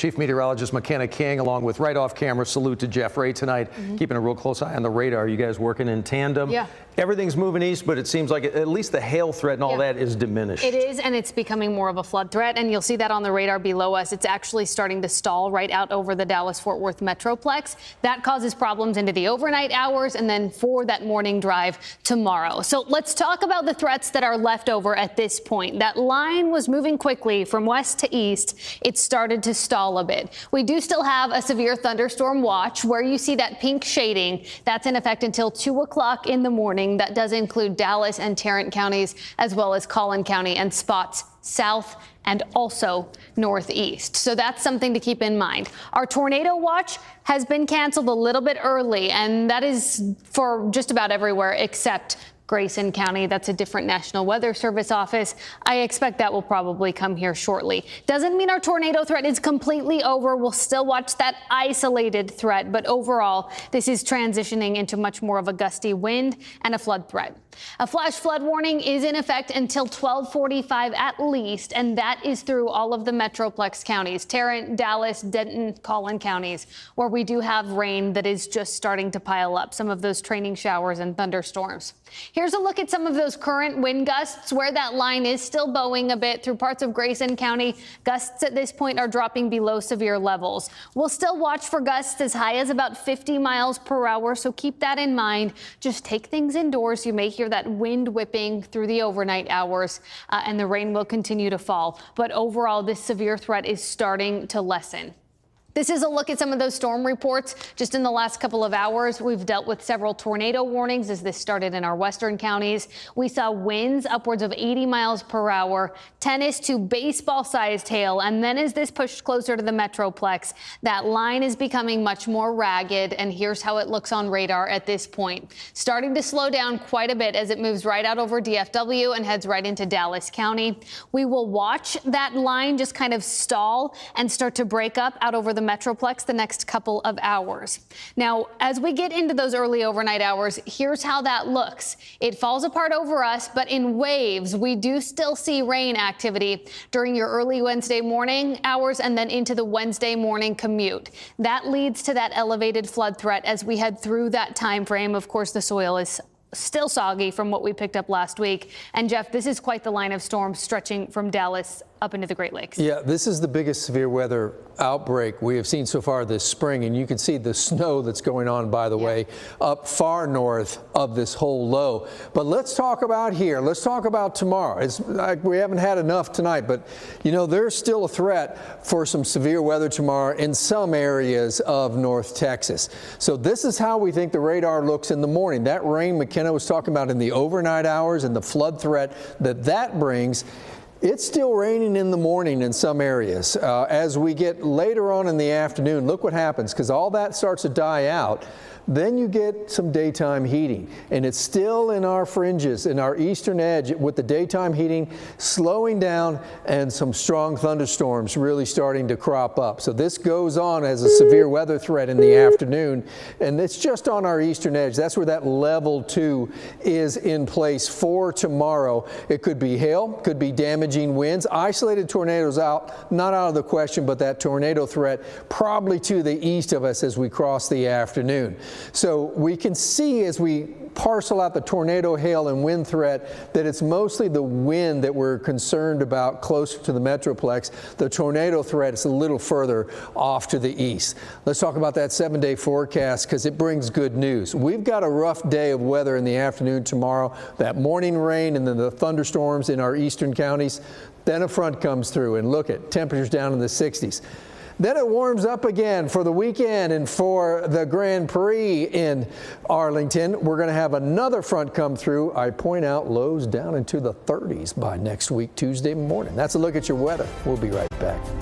Chief Meteorologist McKenna King, along with right off camera salute to Jeff Ray tonight, keeping a real close eye on the radar. You guys working in tandem? Yeah. Everything's moving east, but it seems like at least the hail threat and all that is diminished. It is, and it's becoming more of a flood threat, and you'll see that on the radar below us. It's actually starting to stall right out over the Dallas-Fort Worth Metroplex. That causes problems into the overnight hours and then for that morning drive tomorrow. So let's talk about the threats that are left over at this point. That line was moving quickly from west to east. It started to stall a bit. We do still have a severe thunderstorm watch where you see that pink shading. That's in effect until 2 o'clock in the morning. That does include Dallas and Tarrant counties, as well as Collin County and spots south and also northeast. So that's something to keep in mind. Our tornado watch has been canceled a little bit early, and that is for just about everywhere except Grayson County. That's a different National Weather Service office. I expect that will probably come here shortly. Doesn't mean our tornado threat is completely over. We'll still watch that isolated threat, but overall, this is transitioning into much more of a gusty wind and a flood threat. A flash flood warning is in effect until 12:45 at least, and that is through all of the Metroplex counties, Tarrant, Dallas, Denton, Collin counties, where we do have rain that is just starting to pile up, some of those training showers and thunderstorms. Here's a look at some of those current wind gusts where that line is still bowing a bit through parts of Grayson County. Gusts at this point are dropping below severe levels. We'll still watch for gusts as high as about 50 miles per hour, so keep that in mind. Just take things indoors. You may hear that wind whipping through the overnight hours, and the rain will continue to fall. But overall, this severe threat is starting to lessen. This is a look at some of those storm reports. Just in the last couple of hours, we've dealt with several tornado warnings as this started in our western counties. We saw winds upwards of 80 miles per hour, tennis to baseball sized hail. And then as this pushed closer to the Metroplex, that line is becoming much more ragged. And here's how it looks on radar at this point. Starting to slow down quite a bit as it moves right out over DFW and heads right into Dallas County. We will watch that line just kind of stall and start to break up out over the Metroplex the next couple of hours. Now, as we get into those early overnight hours, here's how that looks. It falls apart over us, but in waves. We do still see rain activity during your early Wednesday morning hours and then into the Wednesday morning commute. That leads to that elevated flood threat as we head through that time frame. Of course, the soil is still soggy from what we picked up last week. And Jeff, this is quite the line of storms stretching from Dallas up into the Great Lakes. Yeah, this is the biggest severe weather outbreak we have seen so far this spring. And you can see the snow that's going on, by the way, up far north of this whole low. But let's talk about here. Let's talk about tomorrow. It's like we haven't had enough tonight, but you know, there's still a threat for some severe weather tomorrow in some areas of North Texas. So this is how we think the radar looks in the morning. That rain McKenna was talking about in the overnight hours and the flood threat that brings. It's still raining in the morning in some areas. As we get later on in the afternoon, look what happens, because all that starts to die out. Then you get some daytime heating, and it's still in our fringes, in our eastern edge, with the daytime heating slowing down and some strong thunderstorms really starting to crop up. So this goes on as a severe weather threat in the afternoon, and it's just on our eastern edge. That's where that level 2 is in place for tomorrow. It could be hail, could be damaging winds, isolated tornadoes not out of the question, but that tornado threat probably to the east of us as we cross the afternoon. So we can see as we parcel out the tornado, hail, and wind threat that it's mostly the wind that we're concerned about closer to the Metroplex. The tornado threat is a little further off to the east. Let's talk about that 7-day forecast because it brings good news. We've got a rough day of weather in the afternoon tomorrow, that morning rain and then the thunderstorms in our eastern counties. Then a front comes through and look at temperatures down in the 60s. Then it warms up again for the weekend and for the Grand Prix in Arlington. We're going to have another front come through. I point out lows down into the 30s by next week, Tuesday morning. That's a look at your weather. We'll be right back.